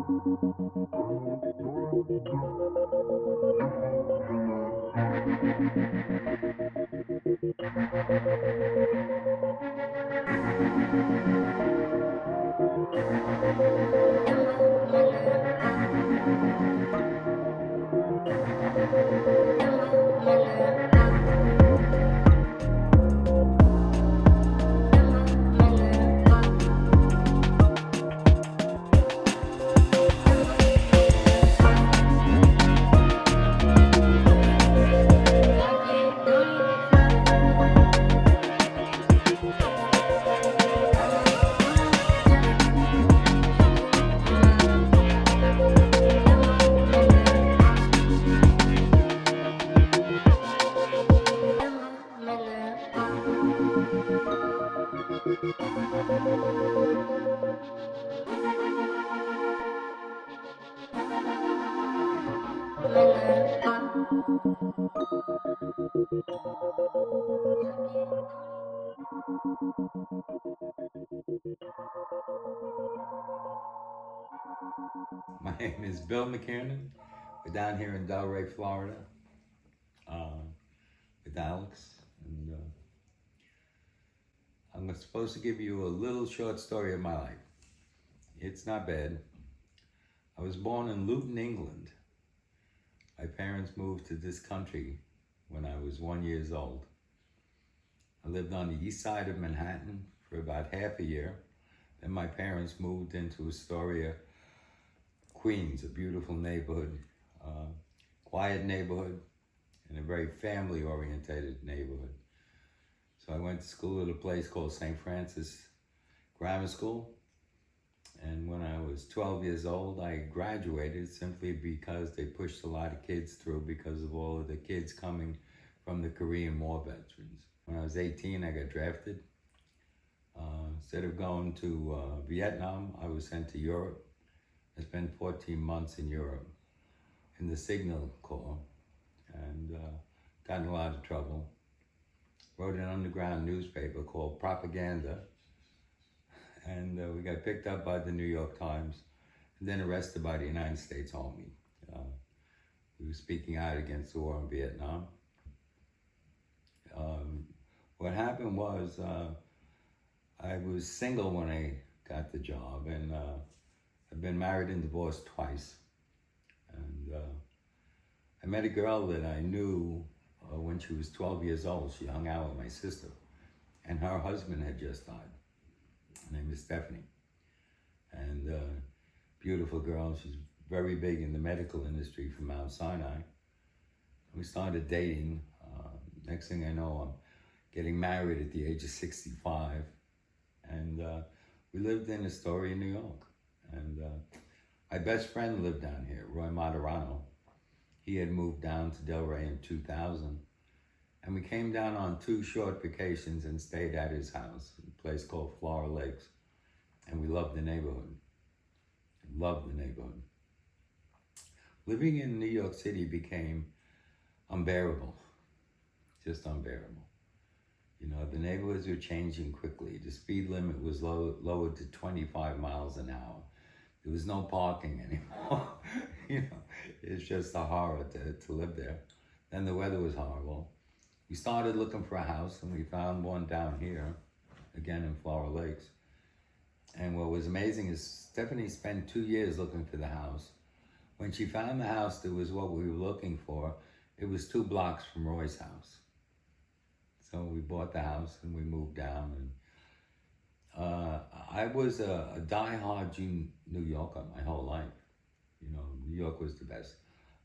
My name is Bill McKiernan. We're down here in Delray, Florida, with Alex, and I'm supposed to give you a little short story of my life. It's not bad. I was born in Luton, England. My parents moved to this country when I was 1 year old. I lived on the east side of Manhattan for about half a year. Then my parents moved into Astoria, Queens, a beautiful neighborhood, quiet neighborhood, and a very family-oriented neighborhood. So I went to school at a place called St. Francis Grammar School. And when I was 12 years old, I graduated simply because they pushed a lot of kids through because of all of the kids coming from the Korean War veterans. When I was 18, I got drafted. Instead of going to Vietnam, I was sent to Europe. I spent 14 months in Europe in the Signal Corps and got in a lot of trouble. Wrote an underground newspaper called Propaganda, and we got picked up by the New York Times and then arrested by the United States Army. We were speaking out against the war in Vietnam. What happened was I was single when I got the job, and I've been married and divorced twice. And I met a girl that I knew when she was 12 years old. She hung out with my sister, and her husband had just died. Her name is Stephanie. And beautiful girl. She's very big in the medical industry from Mount Sinai. We started dating. Next thing I know, I'm getting married at the age of 65. And we lived in Astoria, New York. And my best friend lived down here, Roy Moderano. He had moved down to Delray in 2000. And we came down on 2 short vacations and stayed at his house, a place called Florida Lakes. And we loved the neighborhood. Loved the neighborhood. Living in New York City became unbearable, just unbearable. You know, the neighborhoods were changing quickly. The speed limit was lowered to 25 miles an hour. There was no parking anymore. You know, it's just a horror to live there. Then the weather was horrible. We started looking for a house, and we found one down here, again in Florida Lakes. And what was amazing is Stephanie spent 2 years looking for the house. When she found the house that was what we were looking for, it was 2 blocks from Roy's house. So we bought the house and we moved down. And I was a die-hard New Yorker my whole life. You know, New York was the best.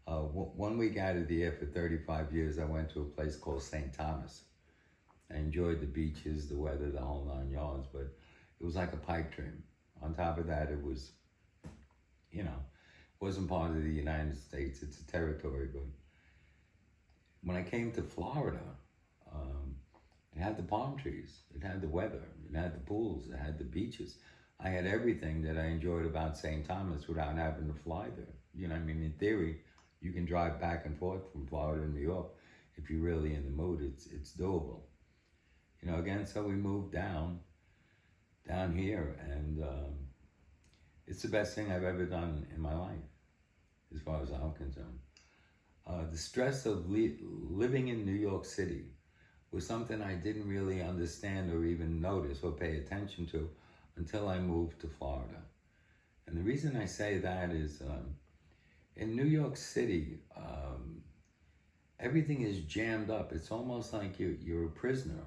1 week out of the year for 35 years, I went to a place called St. Thomas. I enjoyed the beaches, the weather, the whole 9 yards, but it was like a pipe dream. On top of that, it was, you know, wasn't part of the United States, it's a territory, but when I came to Florida, it had the palm trees, it had the weather, it had the pools, it had the beaches. I had everything that I enjoyed about St. Thomas without having to fly there. You know, I mean, in theory, you can drive back and forth from Florida to New York. If you're really in the mood, it's doable. You know, again, so we moved down here, and it's the best thing I've ever done in my life, as far as I'm concerned. The stress of living in New York City was something I didn't really understand or even notice or pay attention to until I moved to Florida. And the reason I say that is in New York City, everything is jammed up. It's almost like you're a prisoner.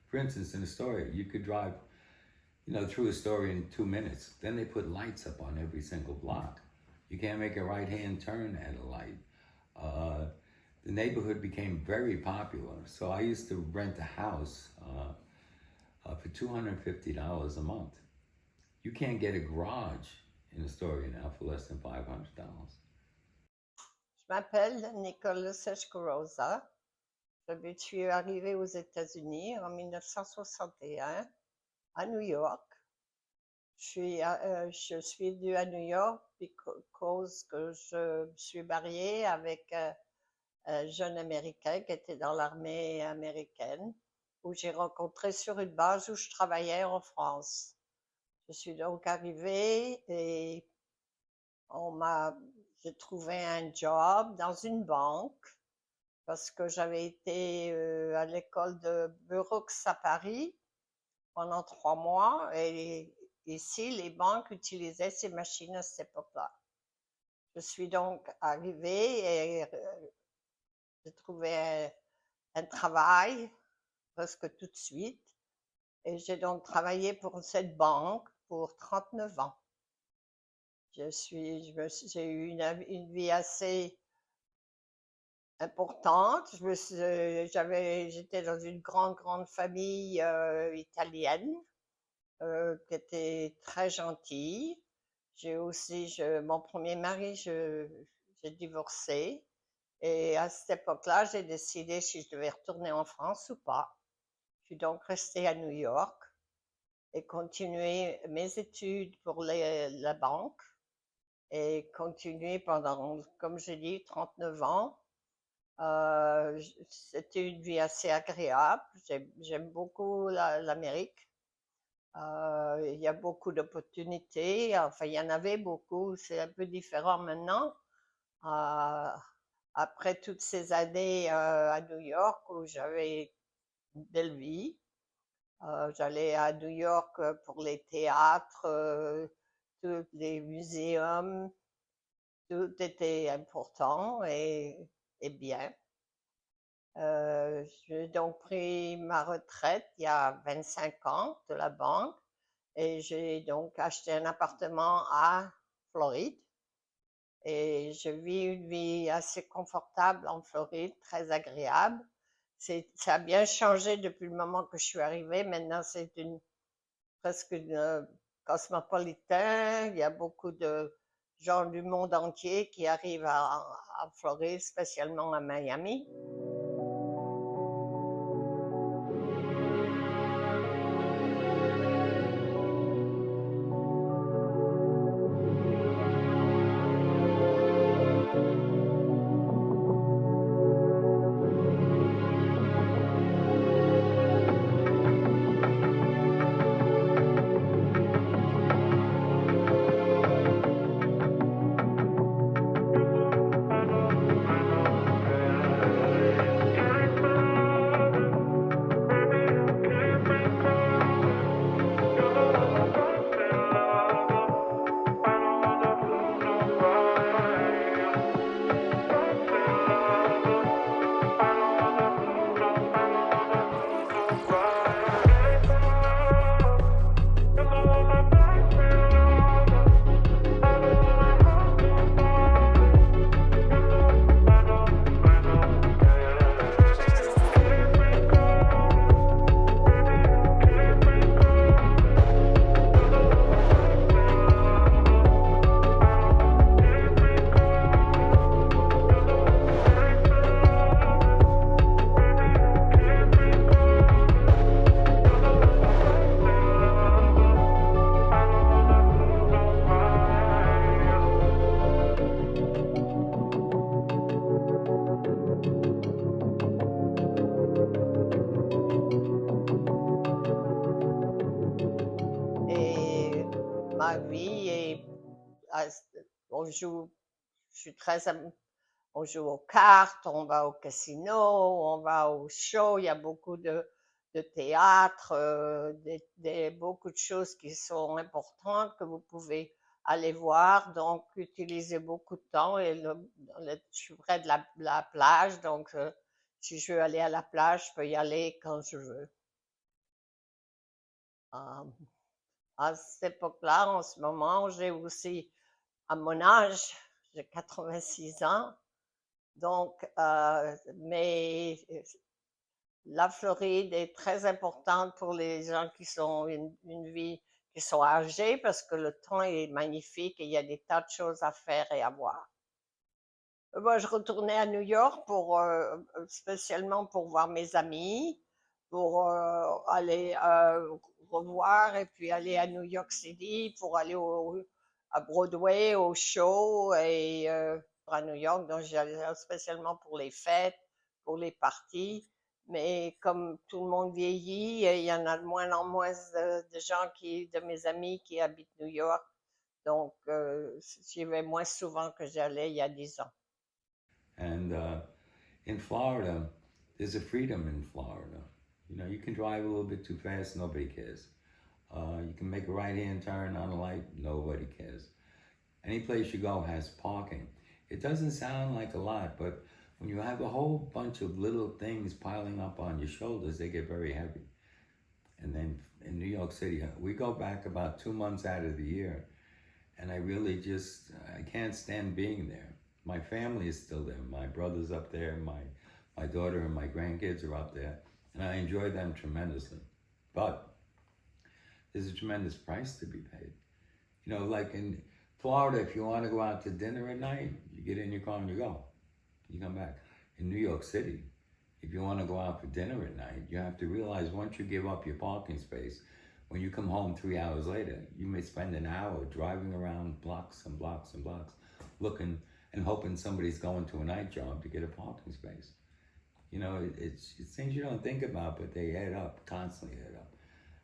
For instance, in a story, you could drive, through a story in 2 minutes. Then they put lights up on every single block. You can't make a right-hand turn at a light. The neighborhood became very popular. So I used to rent a house for $250 a month. You can't get a garage in Astoria now for less than $500. Je m'appelle Nicole Seshkorosa. Je suis arrivée aux États-Unis en 1961 à New York. Je suis venue à New York parce que je suis mariée avec un jeune Américain qui était dans l'armée américaine, où j'ai rencontré sur une base où je travaillais en France. Je suis donc arrivée et j'ai trouvé un job dans une banque parce que j'avais été à l'école de Brooks à Paris pendant 3 mois et ici, les banques utilisaient ces machines à cette époque-là. Je suis donc arrivée et j'ai trouvé un travail presque tout de suite et j'ai donc travaillé pour cette banque pour 39 ans. J'ai eu une vie assez importante. J'étais dans une grande famille italienne qui était très gentille. J'ai aussi, mon premier mari, j'ai divorcé. Et à cette époque-là, j'ai décidé si je devais retourner en France ou pas. Je suis donc restée à New York et continué mes études pour la banque et continué pendant, comme j'ai dit, 39 ans. C'était une vie assez agréable. J'aime beaucoup l'Amérique. Il y a beaucoup d'opportunités. Enfin, il y en avait beaucoup. C'est un peu différent maintenant. Après toutes ces années à New York où j'avais une belle vie, j'allais à New York pour les théâtres, tous les muséums, tout était important et bien. J'ai donc pris ma retraite il y a 25 ans de la banque et j'ai donc acheté un appartement à Floride. Et je vis une vie assez confortable en Floride, très agréable. Ça a bien changé depuis le moment que je suis arrivée. Maintenant, c'est presque cosmopolitain. Il y a beaucoup de gens du monde entier qui arrivent à Floride, spécialement à Miami. je suis on joue aux cartes, on va au casino, on va au show, il y a beaucoup de théâtre, beaucoup de choses qui sont importantes que vous pouvez aller voir, donc utiliser beaucoup de temps. Et je suis près de la plage, donc si je veux aller à la plage, je peux y aller quand je veux. Euh, à cette époque-là, en ce moment, j'ai aussi, à mon âge, j'ai 86 ans, donc, mais la Floride est très importante pour les gens qui sont une vie, qui sont âgés, parce que le temps est magnifique et il y a des tas de choses à faire et à voir. Moi, je retournais à New York spécialement pour voir mes amis, pour aller revoir et puis aller à New York City pour aller à Broadway au show et à New York. Donc, j'allais spécialement pour les fêtes, pour les parties. Mais comme tout le monde vieillit, il y en a de moins en moins de gens de mes amis qui habitent New York. Donc, j'y vais moins souvent que j'allais il y a 10 ans. And in Florida, there's a freedom in Florida. You know, you can drive a little bit too fast, nobody cares. You can make a right-hand turn on a light, nobody cares. Any place you go has parking. It doesn't sound like a lot, but when you have a whole bunch of little things piling up on your shoulders, they get very heavy. And then in New York City, we go back about 2 months out of the year, and I can't stand being there. My family is still there. My brother's up there, my daughter and my grandkids are up there, and I enjoy them tremendously. But there's a tremendous price to be paid. You know, like in Florida, if you want to go out to dinner at night, you get in your car and you go. You come back. In New York City, if you want to go out for dinner at night, you have to realize once you give up your parking space, when you come home 3 hours later, you may spend an hour driving around blocks and blocks and blocks, looking and hoping somebody's going to a night job to get a parking space. You know, it's things you don't think about, but they add up, constantly add up.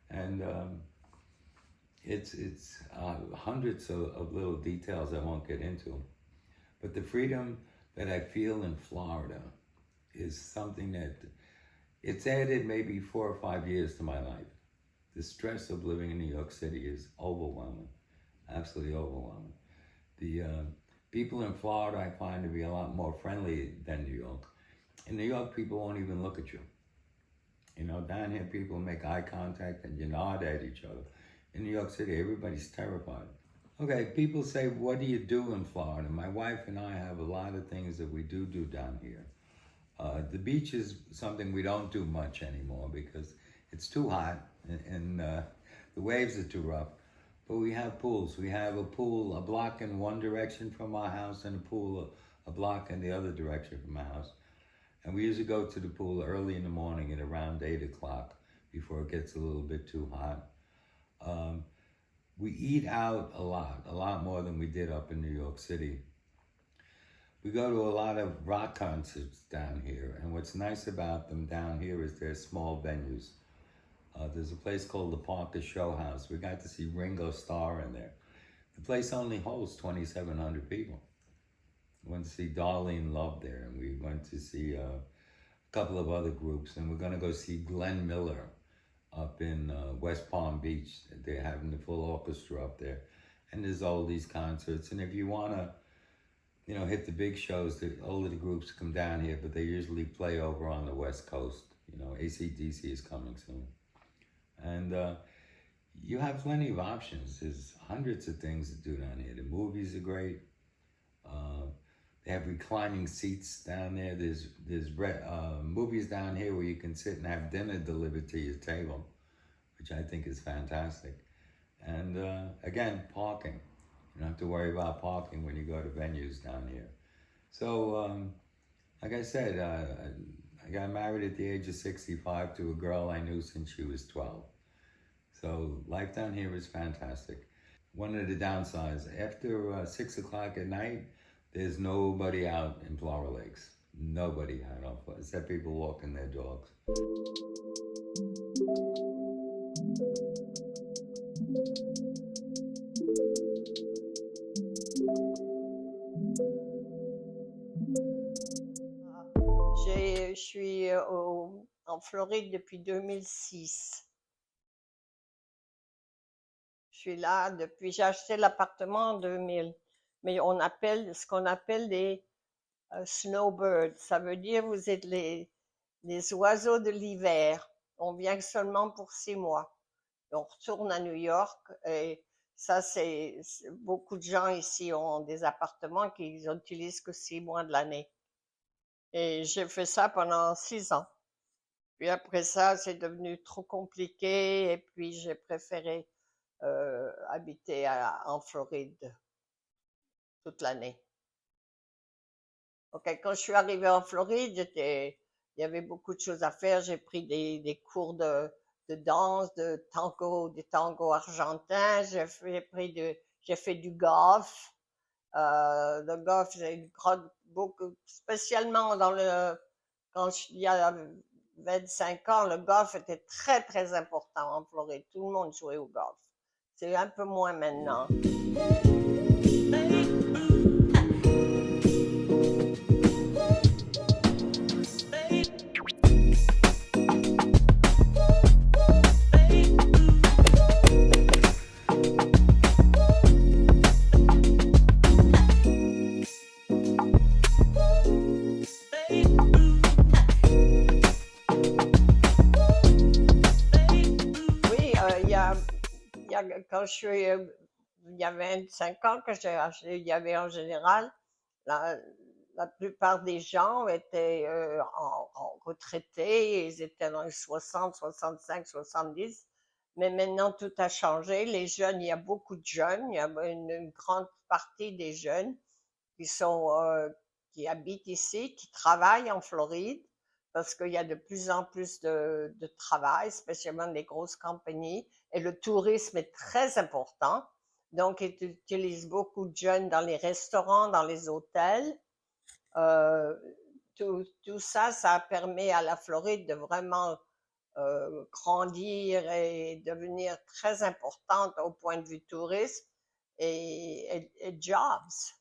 And it's hundreds of little details I won't get into. But the freedom that I feel in Florida is something that it's added maybe 4 or 5 years to my life. The stress of living in New York City is overwhelming, absolutely overwhelming. The people in Florida I find to be a lot more friendly than New York. In New York, people won't even look at you. You know, down here, people make eye contact and you nod at each other. In New York City, everybody's terrified. Okay, people say, what do you do in Florida? My wife and I have a lot of things that we do down here. The beach is something we don't do much anymore because it's too hot and the waves are too rough. But we have pools. We have a pool a block in one direction from our house and a pool a block in the other direction from our house. And we usually go to the pool early in the morning at around 8 o'clock before it gets a little bit too hot. We eat out a lot more than we did up in New York City. We go to a lot of rock concerts down here, and what's nice about them down here is they're small venues. There's a place called the Parker Show House. We got to see Ringo Starr in there. The place only holds 2,700 people. We went to see Darlene Love there, and we went to see a couple of other groups, and we're going to go see Glenn Miller up in West Palm Beach. They're having the full orchestra up there. And there's all these concerts. And if you want to, you know, hit the big shows, all of the groups come down here, but they usually play over on the West Coast. You know, AC/DC is coming soon. And you have plenty of options. There's hundreds of things to do down here. The movies are great. They have reclining seats down there. There's movies down here where you can sit and have dinner delivered to your table, which I think is fantastic. And again, parking. You don't have to worry about parking when you go to venues down here. So, like I said, I got married at the age of 65 to a girl I knew since she was 12. So life down here is fantastic. One of the downsides, after 6 o'clock at night, there's nobody out in Flower Lakes. Nobody out on Flower, except people walking their dogs. je suis en Floride depuis 2006. Je suis là depuis, j'ai acheté l'appartement en 2000. Mais on appelle ce qu'on appelle des Snowbirds. Ça veut dire vous êtes les oiseaux de l'hiver. On vient seulement pour 6 mois. On retourne à New York et ça, beaucoup de gens ici ont des appartements qu'ils n'utilisent que 6 mois de l'année. Et j'ai fait ça pendant 6 ans. Puis après ça, c'est devenu trop compliqué et puis j'ai préféré habiter en Floride toute l'année. Ok, quand je suis arrivée en Floride, il y avait beaucoup de choses à faire. J'ai pris des cours de danse, des tangos argentins. J'ai fait du golf. Le golf, j'ai une grande, beaucoup, spécialement il y a 25 ans, le golf était très, très important en Floride. Tout le monde jouait au golf. C'est un peu moins maintenant. Quand il y a 25 ans que j'ai acheté, il y avait en général, la plupart des gens étaient en retraités, ils étaient dans les 60, 65, 70, mais maintenant tout a changé. Les jeunes, il y a beaucoup de jeunes, il y a une grande partie des jeunes qui habitent ici, qui travaillent en Floride, parce qu'il y a de plus en plus de travail, spécialement des grosses compagnies, et le tourisme est très important. Donc, ils utilisent beaucoup de jeunes dans les restaurants, dans les hôtels. Tout ça, ça permet à la Floride de vraiment grandir et devenir très importante au point de vue tourisme et jobs.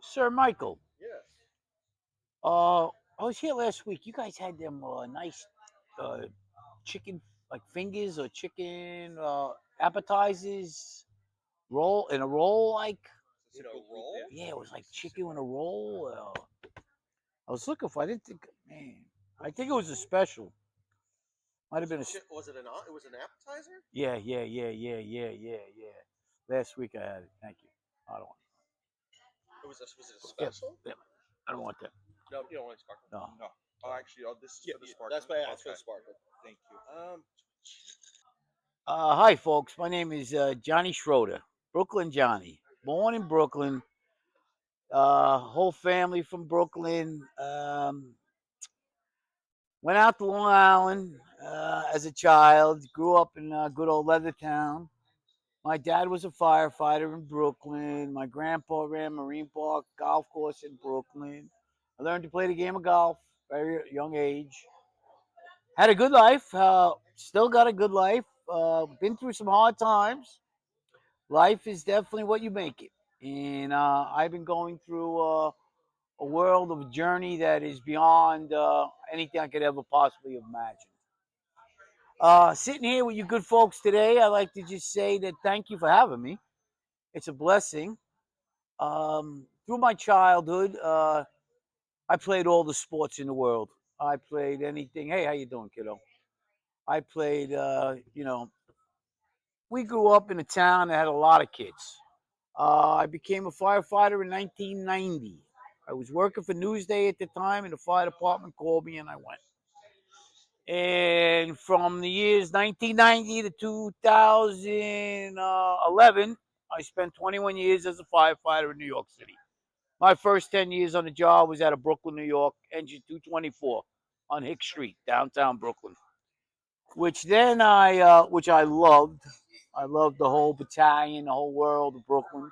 Sir Michael, Yes. I was here last week. You guys had them nice chicken, like fingers or chicken appetizers, roll in a roll, like You know, roll. yeah, it was like chicken in a roll. I was looking for. I didn't think, man. I think it was a special. Might have been a. Was it it was an appetizer? Yeah. Last week I had it. Thank you. I don't want. Was it a special? Yeah, I don't want that. No, you don't want sparkle. No. No. Oh, actually, this is for the sparkle. That's why I asked for the sparkle. Thank you. Hi, folks. My name is Johnny Schroeder, Brooklyn Johnny. Born in Brooklyn. Whole family from Brooklyn. Went out to Long Island as a child. Grew up in good old Leathertown. My dad was a firefighter in Brooklyn. My grandpa ran Marine Park golf course in Brooklyn. I learned to play the game of golf very young age. Had a good life. Still got a good life. Been through some hard times. Life is definitely what you make it. And I've been going through a world of journey that is beyond anything I could ever possibly imagine. Sitting here with you good folks today, I'd like to just say that thank you for having me. It's a blessing. Through my childhood, I played all the sports in the world. I played anything. Hey, how you doing, kiddo? I played, we grew up in a town that had a lot of kids. I became a firefighter in 1990. I was working for Newsday at the time, and the fire department called me, and I went. And from the years 1990 to 2011, I spent 21 years as a firefighter in New York City. My first 10 years on the job was out of Brooklyn, New York, engine 224 on Hicks Street, downtown Brooklyn. Which then which I loved. I loved the whole battalion, the whole world of Brooklyn.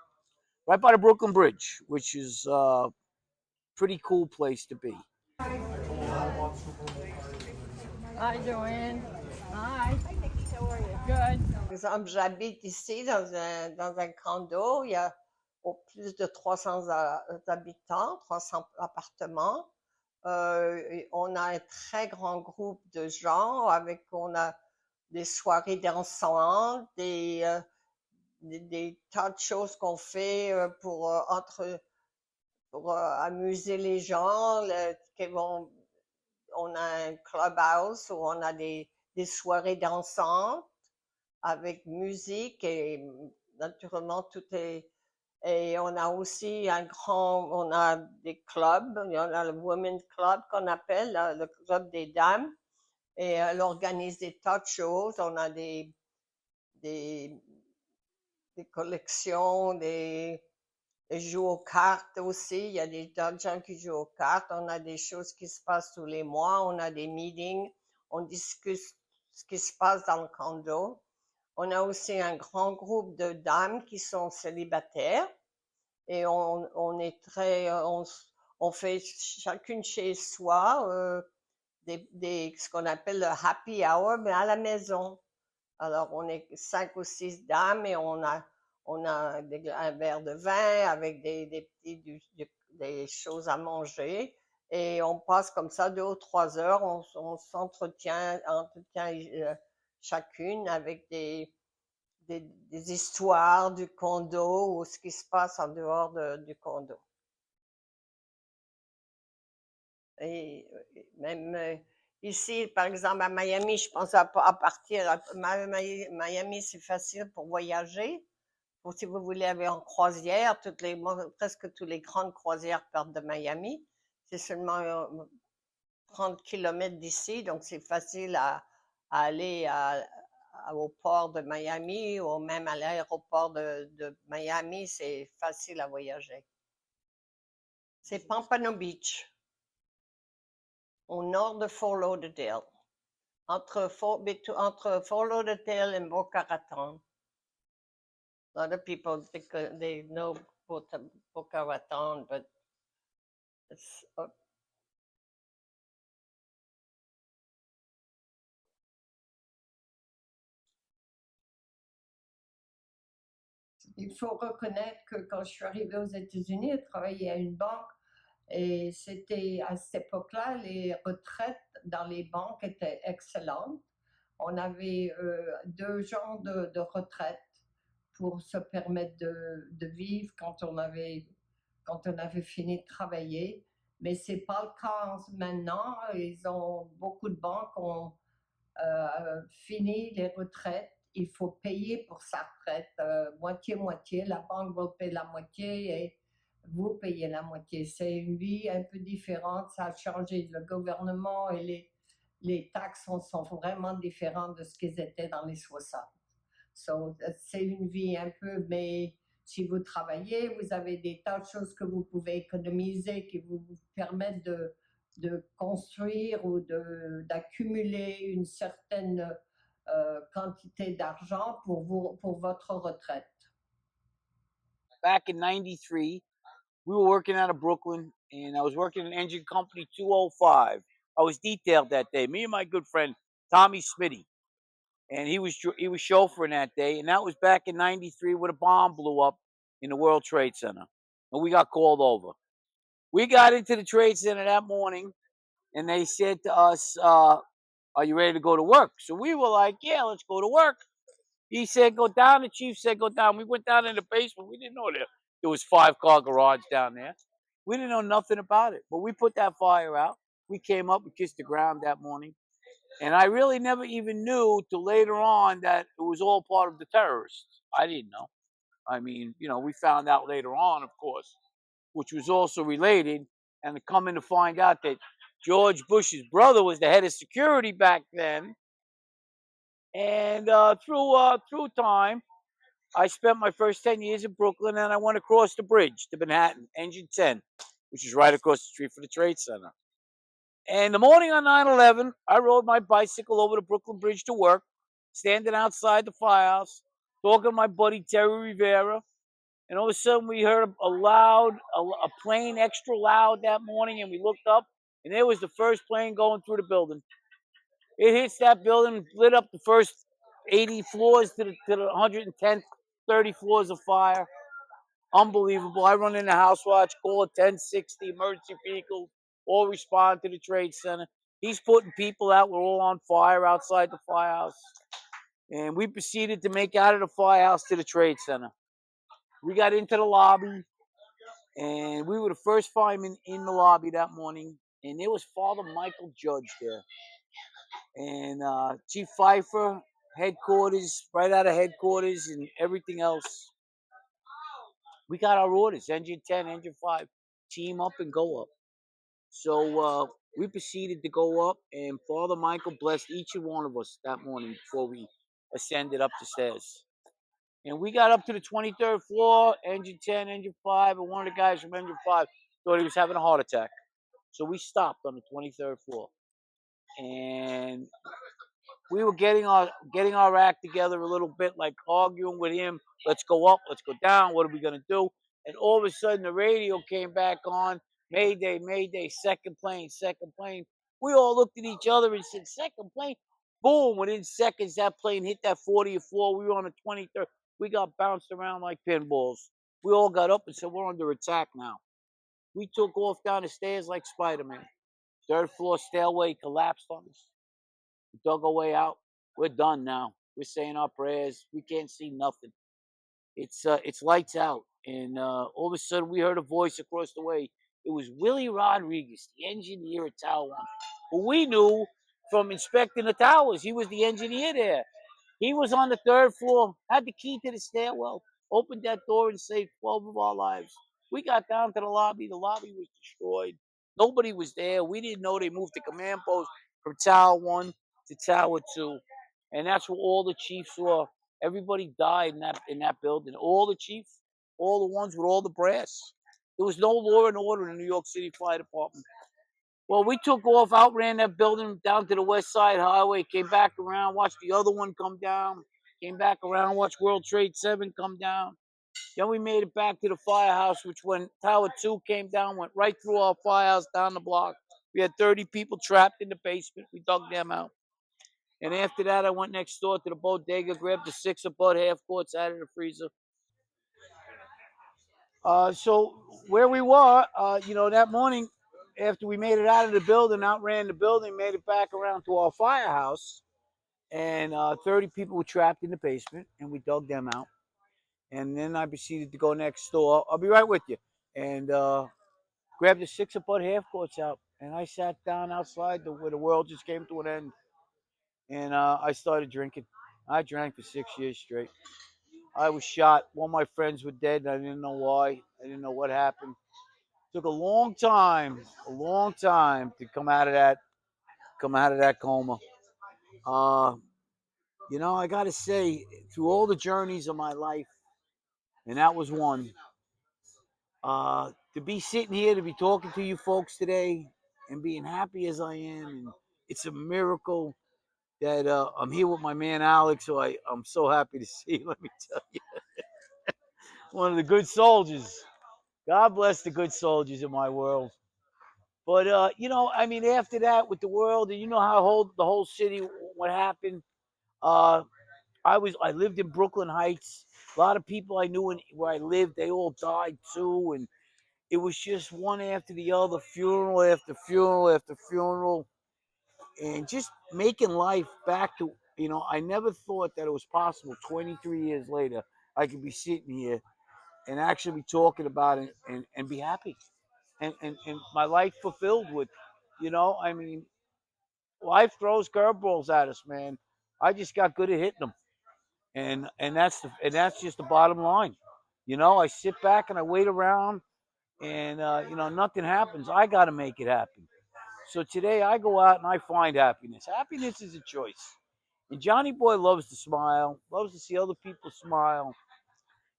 Right by the Brooklyn Bridge, which is a pretty cool place to be. Hi, Joanne. Hi. How are you? Good. Par exemple, j'habite ici dans un condo. Il y a plus de 300 habitants, 300 appartements. On a un très grand groupe de gens on a des soirées dansantes, des tas de choses qu'on fait pour amuser les gens. On a un clubhouse où on a des soirées dansantes avec musique et naturellement tout est. Et on a aussi on a des clubs, on a le Women's Club qu'on appelle, le club des dames, et elle organise des tas de choses. On a des collections, elle joue aux cartes aussi. Il y a des tas de gens qui jouent aux cartes. On a des choses qui se passent tous les mois. On a des meetings. On discute ce qui se passe dans le condo. On a aussi un grand groupe de dames qui sont célibataires. Et on fait chacune chez soi ce qu'on appelle le happy hour, mais à la maison. Alors, on est 5 ou 6 dames et on a un verre de vin avec des choses à manger. Et on passe comme ça 2 ou 3 heures. On s'entretient chacune avec des histoires du condo ou ce qui se passe en dehors du condo. Et même ici, par exemple, à Miami, je pense à partir. Miami, c'est facile pour voyager. Si vous voulez aller en croisière, presque toutes les grandes croisières partent de Miami. C'est seulement 30 km d'ici, donc c'est facile à aller au port de Miami ou même à l'aéroport de Miami, c'est facile à voyager. C'est Pompano Beach, au nord de Fort Lauderdale, entre Fort Lauderdale et Boca Raton. A lot of people think they know Boca Raton, but it's il faut reconnaître que quand je suis arrivée aux États-Unis, je travaillais à une banque et c'était à cette époque-là, les retraites dans les banques étaient excellentes. On avait 2 genres de retraites pour se permettre de vivre quand on avait fini de travailler. Mais ce n'est pas le cas maintenant. Beaucoup de banques ont fini les retraites. Il faut payer pour sa retraite, moitié-moitié. La banque va payer la moitié et vous payez la moitié. C'est une vie un peu différente. Ça a changé. Le gouvernement et les taxes sont vraiment différentes de ce qu'ils étaient dans les 60. C'est une vie un peu, mais si vous travaillez, vous avez des tas de choses que vous pouvez économiser qui vous permettent de construire ou d'accumuler une certaine quantité d'argent pour votre retraite. Back in 93, we were working out of Brooklyn, and I was working in engine company 205. I was detailed that day, me and my good friend Tommy Smitty. And he was chauffeuring that day, and that was back in 93 when a bomb blew up in the World Trade Center. And we got called over. We got into the Trade Center that morning, and they said to us, are you ready to go to work? So we were like, yeah, let's go to work. He said, go down. The chief said, go down. We went down in the basement. We didn't know there was 5-car garage down there. We didn't know nothing about it. But we put that fire out. We came up, we kissed the ground that morning. And I really never even knew till later on that it was all part of the terrorists. I didn't know. I mean, we found out later on, of course, which was also related. And coming to find out that George Bush's brother was the head of security back then. And through time, I spent my first 10 years in Brooklyn, and I went across the bridge to Manhattan, Engine 10, which is right across the street from the Trade Center. And the morning on 9/11, I rode my bicycle over the Brooklyn Bridge to work, standing outside the firehouse, talking to my buddy Terry Rivera. And all of a sudden, we heard a plane extra loud that morning, and we looked up, and there was the first plane going through the building. It hits that building, lit up the first 80 floors to the 110th, 30 floors of fire. Unbelievable. I run in the house watch, call at 1060, emergency vehicles, all respond to the trade center. He's putting people out. We're all on fire outside the firehouse. And we proceeded to make out of the firehouse to the trade center. We got into the lobby, and we were the first firemen in the lobby that morning. And there was Father Michael Judge there. And Chief Pfeiffer, headquarters, right out of headquarters, and everything else. We got our orders, engine 10, engine 5, team up and go up. So we proceeded to go up, and Father Michael blessed each and one of us that morning before we ascended up the stairs. And we got up to the 23rd floor, engine 10, engine 5, and one of the guys from engine 5 thought he was having a heart attack. So we stopped on the 23rd floor. And we were getting our act together a little bit, like arguing with him. Let's go up, let's go down, what are we going to do? And all of a sudden, the radio came back on. Mayday, mayday, second plane, second plane. We all looked at each other and said, second plane? Boom, within seconds, that plane hit that 40th floor. We were on the 23rd. We got bounced around like pinballs. We all got up and said, we're under attack now. We took off down the stairs like Spider-Man. Third floor stairway collapsed on us. We dug our way out. We're done now. We're saying our prayers. We can't see nothing. It's lights out. And all of a sudden, we heard a voice across the way. It was Willie Rodriguez, the engineer at Tower 1, who we knew from inspecting the towers. He was the engineer there. He was on the third floor, had the key to the stairwell, opened that door and saved 12 of our lives. We got down to the lobby. The lobby was destroyed. Nobody was there. We didn't know they moved the command post from Tower 1 to Tower 2. And that's where all the chiefs were. Everybody died in that building. All the chiefs, all the ones with all the brass. There was no law and order in the New York City Fire Department. Well, we took off, outran that building down to the West Side Highway, came back around, watched the other one come down, came back around, watched World Trade 7 come down. Then we made it back to the firehouse, which when Tower 2 came down, went right through our firehouse down the block. We had 30 people trapped in the basement. We dug them out. And after that, I went next door to the bodega, grabbed the 6 Bud half quarts out of the freezer. So where we were, that morning, after we made it out of the building, outran the building, made it back around to our firehouse, and 30 people were trapped in the basement, and we dug them out. And then I proceeded to go next door. I'll be right with you. And grabbed the 6 Bud half quarts out, and I sat down outside where the world just came to an end. And I started drinking. I drank for 6 years straight. I was shot. One of my friends were dead, and I didn't know why. I didn't know what happened. Took a long time to come out of that coma. I got to say, through all the journeys of my life, and that was one, to be sitting here, to be talking to you folks today, and being happy as I am, and it's a miracle that I'm here with my man Alex, who I'm so happy to see. Let me tell you, one of the good soldiers. God bless the good soldiers in my world. But after that with the world, and how the whole city, what happened. I lived in Brooklyn Heights. A lot of people I knew where I lived, they all died too, and it was just one after the other, funeral after funeral after funeral, and just making life back to. I never thought that it was possible. 23 years later, I could be sitting here and actually be talking about it and be happy. And my life fulfilled with, life throws curveballs at us, man. I just got good at hitting them, and that's just the bottom line. I sit back and I wait around, and nothing happens. I got to make it happen. So today I go out and I find happiness. Happiness is a choice, and Johnny Boy loves to smile, loves to see other people smile.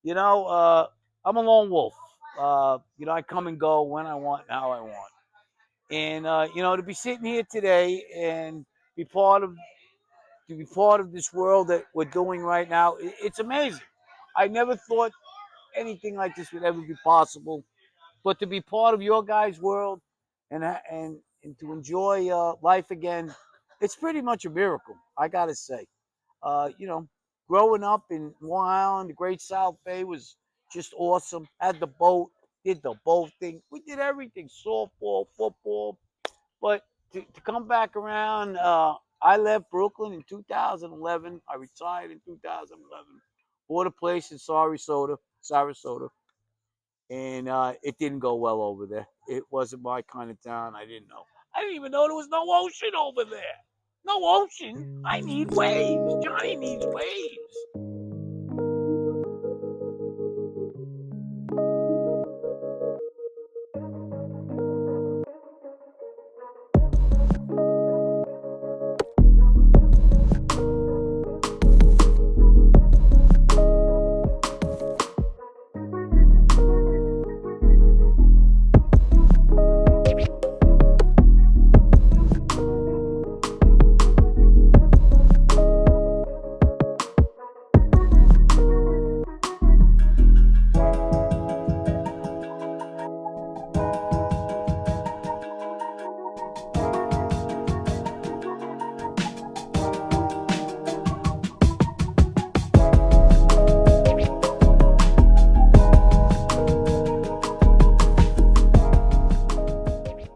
I'm a lone wolf. I come and go when I want and how I want. And to be sitting here today and be part of this world that we're doing right now, it's amazing. I never thought anything like this would ever be possible, but to be part of your guys' world and to enjoy life again, it's pretty much a miracle. I gotta say, growing up in Long Island, the Great South Bay was just awesome. Had the boat, did the boat thing. We did everything, softball, football. But to come back around, I left Brooklyn in 2011. I retired in 2011. Bought a place in Sarasota. And it didn't go well over there. It wasn't my kind of town. I didn't know. I didn't even know there was no ocean over there. No ocean. I need waves. Johnny needs waves.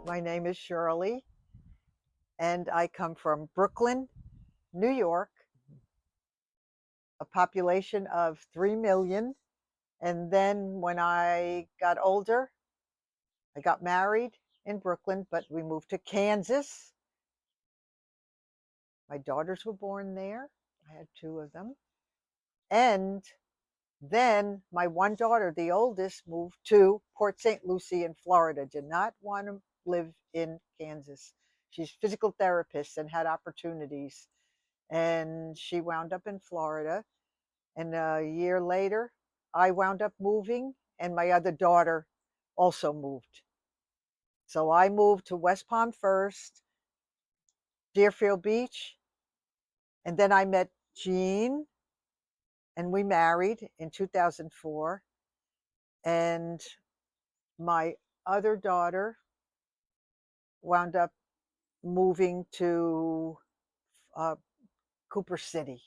My name is Shirley, and I come from Brooklyn, New York, a population of 3 million. And then when I got older, I got married in Brooklyn, but we moved to Kansas. My daughters were born there. I had 2 of them. And then my one daughter, the oldest, moved to Port St. Lucie in Florida, did not want to live in Kansas. She's a physical therapist and had opportunities. And she wound up in Florida. And a year later, I wound up moving, and my other daughter also moved. So I moved to West Palm first, Deerfield Beach, and then I met Jean, and we married in 2004. And my other daughter wound up moving to Cooper City.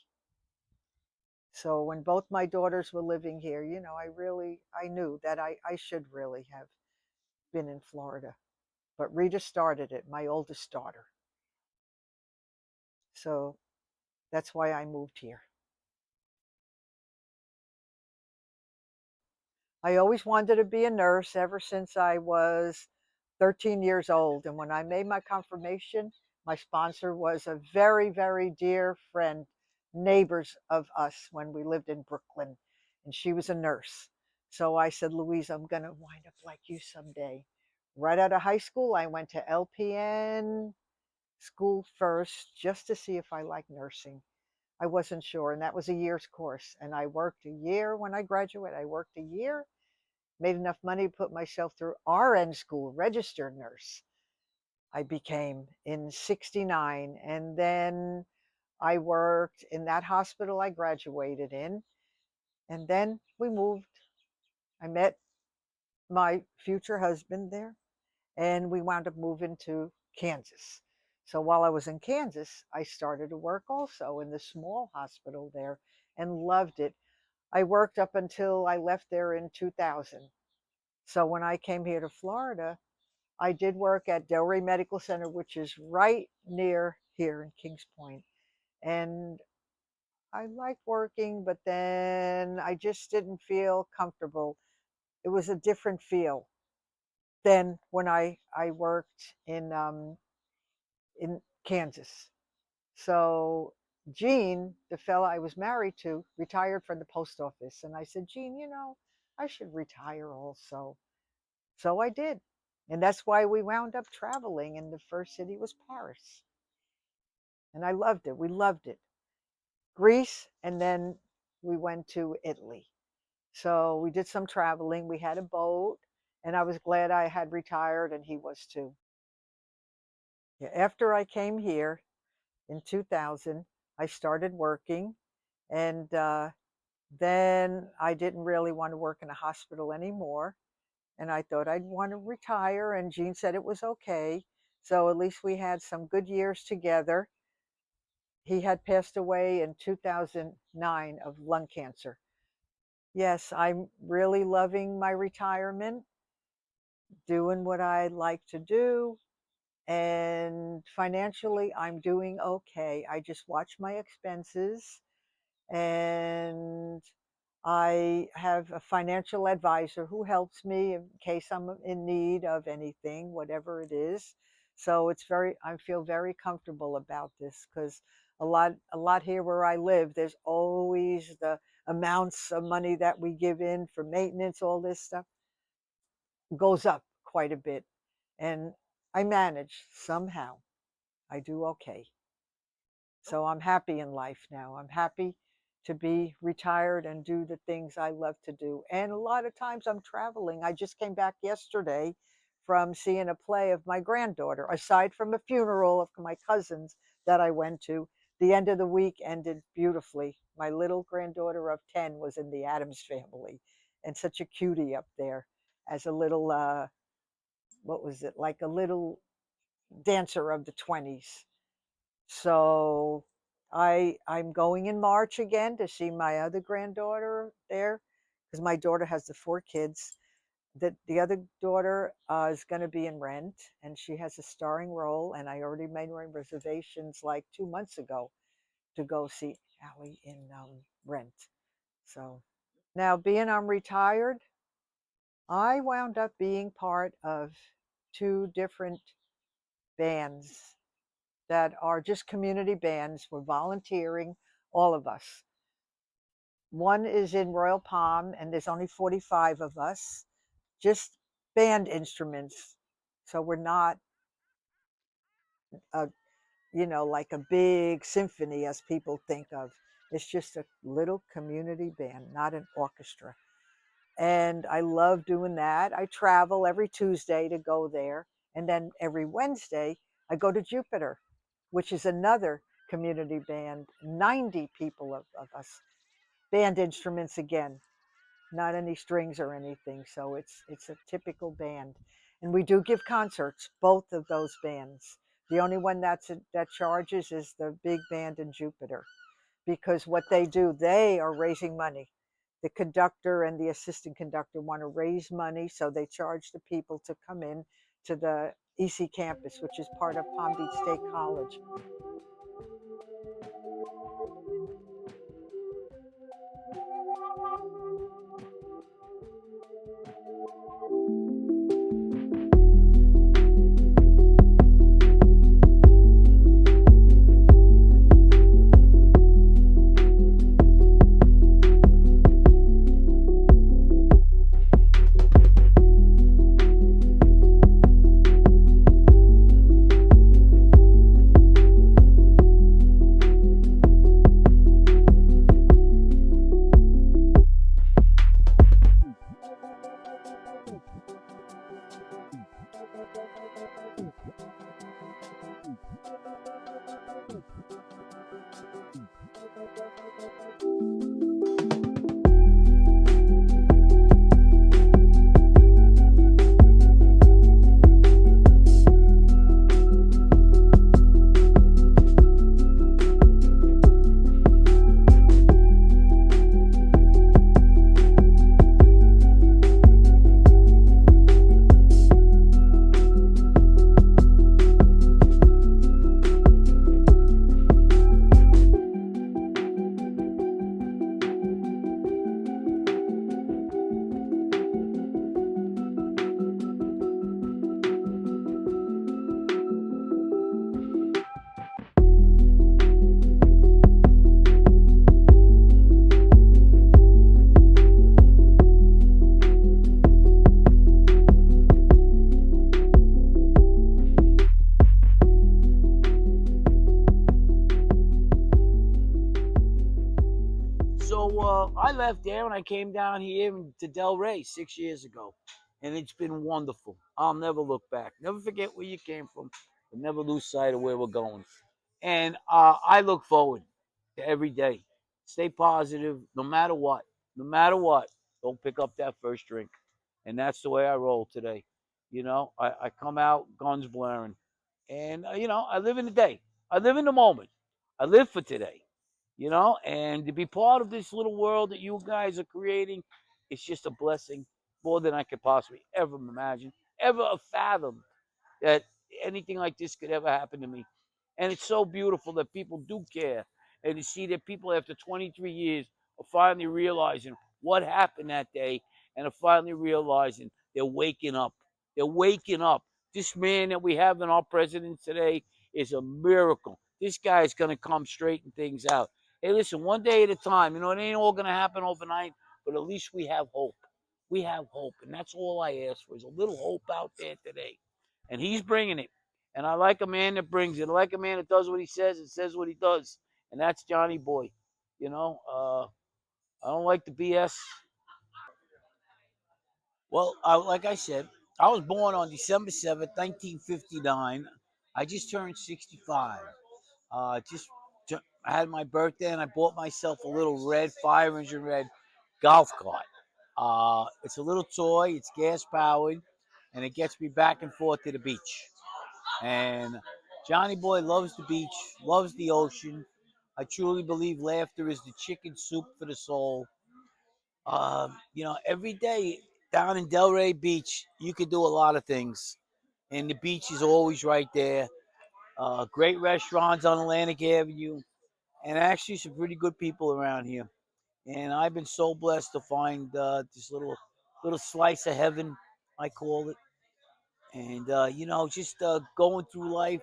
So when both my daughters were living here, I knew that I should really have been in Florida. But Rita started it, my oldest daughter. So that's why I moved here. I always wanted to be a nurse ever since I was 13 years old. And when I made my confirmation, my sponsor was a very, very dear friend, neighbors of us when we lived in Brooklyn. And she was a nurse. So I said, Louise, I'm going to wind up like you someday. Right out of high school, I went to LPN school first just to see if I liked nursing. I wasn't sure. And that was a year's course. And I worked a year when I graduated. I worked a year, made enough money to put myself through RN school, registered nurse. I became in 69. And then I worked in that hospital I graduated in. And then we moved. I met my future husband there, and we wound up moving to Kansas. So while I was in Kansas, I started to work also in the small hospital there and loved it. I worked up until I left there in 2000. So when I came here to Florida, I did work at Delray Medical Center, which is right near here in Kings Point. And I liked working, but then I just didn't feel comfortable. It was a different feel than when I worked in Kansas. So Gene, the fella I was married to, retired from the post office. And I said, Gene, I should retire also. So I did. And that's why we wound up traveling. And the first city was Paris. And I loved it. We loved it. Greece, and then we went to Italy. So we did some traveling. We had a boat, and I was glad I had retired, and he was too. Yeah, after I came here in 2000, I started working, and then I didn't really want to work in a hospital anymore. And I thought I'd want to retire, and Gene said it was okay. So at least we had some good years together. He had passed away in 2009 of lung cancer. Yes, I'm really loving my retirement, doing what I like to do. And financially, I'm doing okay. I just watch my expenses, and I have a financial advisor who helps me in case I'm in need of anything, whatever it is. So I feel very comfortable about this because a lot here where I live, there's always the amounts of money that we give in for maintenance, all this stuff goes up quite a bit. And I manage somehow. I do okay. So I'm happy in life now. I'm happy to be retired and do the things I love to do. And a lot of times I'm traveling. I just came back yesterday from seeing a play of my granddaughter, aside from a funeral of my cousins that I went to. The end of the week ended beautifully. My little granddaughter of 10 was in the Addams Family, and such a cutie up there as a little, what was it, like a little dancer of the 20s. So I'm going in March again to see my other granddaughter there because my daughter has the 4 kids. The other daughter is going to be in Rent, and she has a starring role. And I already made my reservations like 2 months ago to go see Allie in Rent. So now, being I'm retired, I wound up being part of 2 different bands that are just community bands. We're volunteering, all of us. One is in Royal Palm, and there's only 45 of us, just band instruments. So we're not, a, like a big symphony as people think of. It's just a little community band, not an orchestra. And I love doing that. I travel every Tuesday to go there. And then every Wednesday, I go to Jupiter, which is another community band, 90 people of us, band instruments again, not any strings or anything. So it's a typical band. And we do give concerts, both of those bands. The only one that charges is the big band in Jupiter, because what they do, they are raising money. The conductor and the assistant conductor want to raise money, so they charge the people to come in to the EC campus, which is part of Palm Beach State College. I left there and I came down here to Delray 6 years ago, and it's been wonderful. I'll never look back. Never forget where you came from, but never lose sight of where we're going. And I look forward to every day. Stay positive, no matter what. No matter what, don't pick up that first drink. And that's the way I roll today. I come out guns blaring, and I live in the day. I live in the moment. I live for today. you know, and to be part of this little world that you guys are creating, it's just a blessing more than I could possibly ever imagine, ever fathom that anything like this could ever happen to me. And it's so beautiful that people do care, and to see that people after 23 years are finally realizing what happened that day, and are finally realizing they're waking up. They're waking up. This man that we have in our president today is a miracle. This guy is going to come straighten things out. Hey, listen, one day at a time. You know, it ain't all going to happen overnight, but at least we have hope. We have hope, and that's all I ask for is a little hope out there today. And he's bringing it. And I like a man that brings it. I like a man that does what he says and says what he does. And that's Johnny Boy. You know, I don't like the BS. Well, like I said, I was born on December 7th, 1959. I just turned 65. Just I had my birthday and I bought myself a little red fire engine red golf cart. It's a little toy. It's gas powered, and it gets me back and forth to the beach. And Johnny Boy loves the beach, loves the ocean. I truly believe laughter is the chicken soup for the soul. You know, every day down in Delray Beach, you can do a lot of things, and the beach is always right there. Great restaurants on Atlantic Avenue, and actually some pretty good people around here. And I've been so blessed to find this little slice of heaven, I call it. And you know, just going through life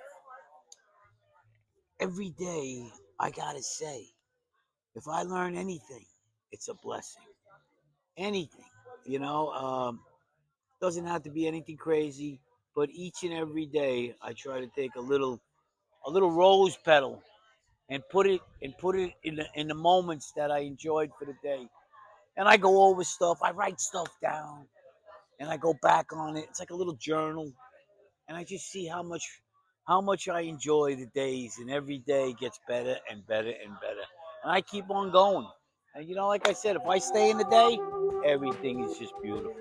every day. I gotta say, if I learn anything, it's a blessing. Anything, you know. Doesn't have to be anything crazy, but each and every day I try to take a little rose petal and put it in the moments that I enjoyed for the day. And I go over stuff. I write stuff down, and I go back on it. It's like a little journal, and I just see how much I enjoy the days, and every day gets better and better and better. And I keep on going. And you know, like I said, if I stay in the day, everything is just beautiful.